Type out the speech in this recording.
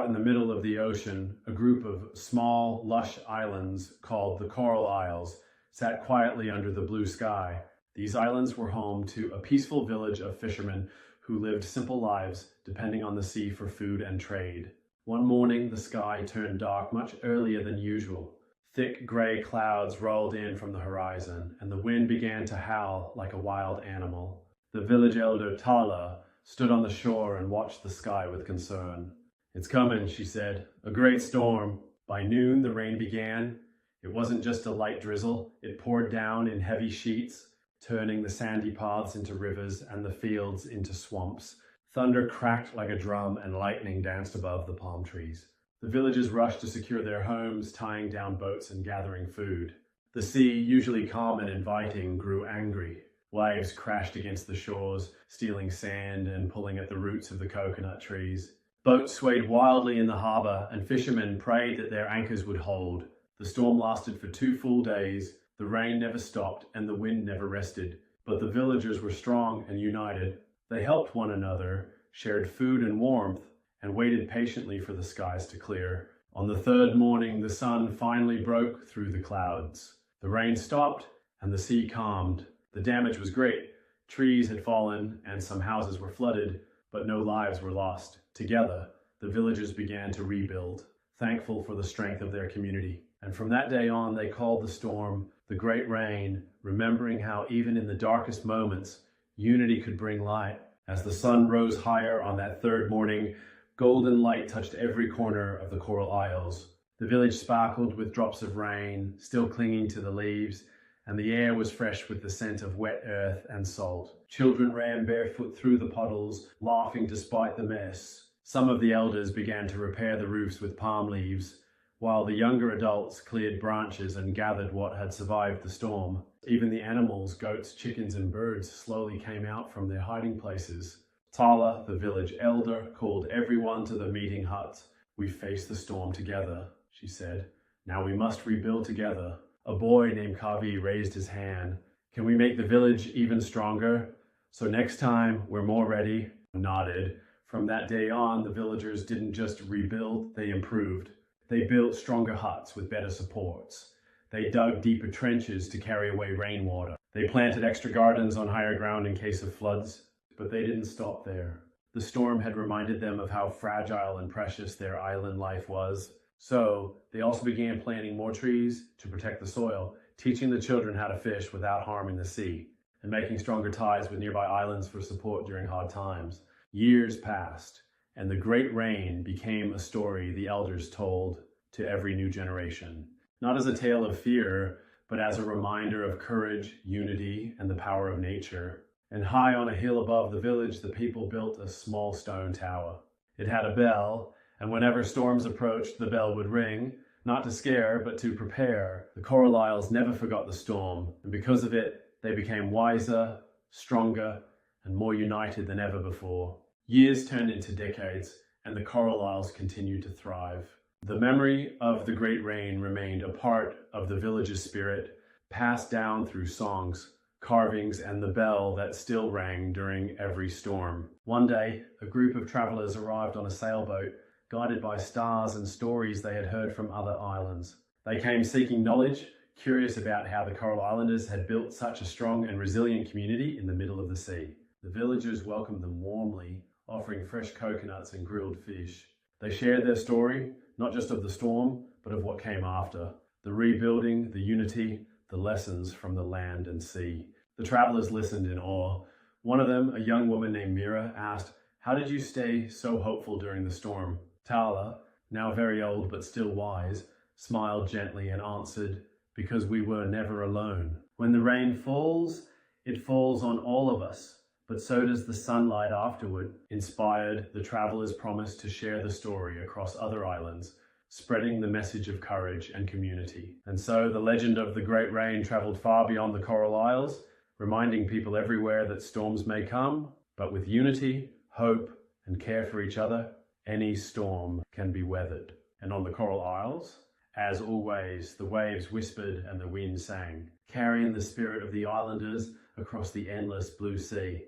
in the middle of the ocean, a group of small, lush islands called the Coral Isles sat quietly under the blue sky. These islands were home to a peaceful village of fishermen who lived simple lives, depending on the sea for food and trade. One morning, the sky turned dark much earlier than usual. Thick gray clouds rolled in from the horizon, and the wind began to howl like a wild animal. The village elder, Tala, stood on the shore and watched the sky with concern. "It's coming," she said, "a great storm." By noon, the rain began. It wasn't just a light drizzle. It poured down in heavy sheets, turning the sandy paths into rivers and the fields into swamps. Thunder cracked like a drum and lightning danced above the palm trees. The villagers rushed to secure their homes, tying down boats and gathering food. The sea, usually calm and inviting, grew angry. Waves crashed against the shores, stealing sand and pulling at the roots of the coconut trees. Boats swayed wildly in the harbor, and fishermen prayed that their anchors would hold. The storm lasted for 2 full days. The rain never stopped, and the wind never rested. But the villagers were strong and united. They helped one another, shared food and warmth, and waited patiently for the skies to clear. On the 3rd morning, the sun finally broke through the clouds. The rain stopped, and the sea calmed. The damage was great. Trees had fallen, and some houses were flooded, but no lives were lost. Together, the villagers began to rebuild, thankful for the strength of their community. And from that day on, they called the storm the Great Rain, remembering how even in the darkest moments, unity could bring light. As the sun rose higher on that 3rd morning, golden light touched every corner of the Coral Isles. The village sparkled with drops of rain, still clinging to the leaves, and the air was fresh with the scent of wet earth and salt. Children ran barefoot through the puddles, laughing despite the mess. Some of the elders began to repair the roofs with palm leaves, while the younger adults cleared branches and gathered what had survived the storm. Even the animals, goats, chickens, and birds slowly came out from their hiding places. Tala, the village elder, called everyone to the meeting hut. "We faced the storm together," she said. "Now we must rebuild together." A boy named Kavi raised his hand. "Can we make the village even stronger? So next time we're more ready?" I nodded. From that day on, the villagers didn't just rebuild, they improved. They built stronger huts with better supports. They dug deeper trenches to carry away rainwater. They planted extra gardens on higher ground in case of floods. But they didn't stop there. The storm had reminded them of how fragile and precious their island life was. So they also began planting more trees to protect the soil, teaching the children how to fish without harming the sea, and making stronger ties with nearby islands for support during hard times. Years passed, and the Great Rain became a story the elders told to every new generation. Not as a tale of fear, but as a reminder of courage, unity, and the power of nature. And high on a hill above the village, the people built a small stone tower. It had a bell, and whenever storms approached, the bell would ring, not to scare, but to prepare. The Coral Isles never forgot the storm, and because of it, they became wiser, stronger, and more united than ever before. Years turned into decades, and the Coral Isles continued to thrive. The memory of the Great Rain remained a part of the village's spirit, passed down through songs, carvings, and the bell that still rang during every storm. One day, a group of travelers arrived on a sailboat, guided by stars and stories they had heard from other islands. They came seeking knowledge, curious about how the Coral Islanders had built such a strong and resilient community in the middle of the sea. The villagers welcomed them warmly, offering fresh coconuts and grilled fish. They shared their story, not just of the storm, but of what came after. The rebuilding, the unity, the lessons from the land and sea. The travelers listened in awe. One of them, a young woman named Mira, asked, "How did you stay so hopeful during the storm?" Tala, now very old but still wise, smiled gently and answered, "Because we were never alone. When the rain falls, it falls on all of us, but so does the sunlight afterward." Inspired, the travelers promised to share the story across other islands, spreading the message of courage and community. And so the legend of the Great Rain traveled far beyond the Coral Isles, reminding people everywhere that storms may come, but with unity, hope, and care for each other, any storm can be weathered. And on the Coral Isles, as always, the waves whispered and the wind sang, carrying the spirit of the islanders across the endless blue sea.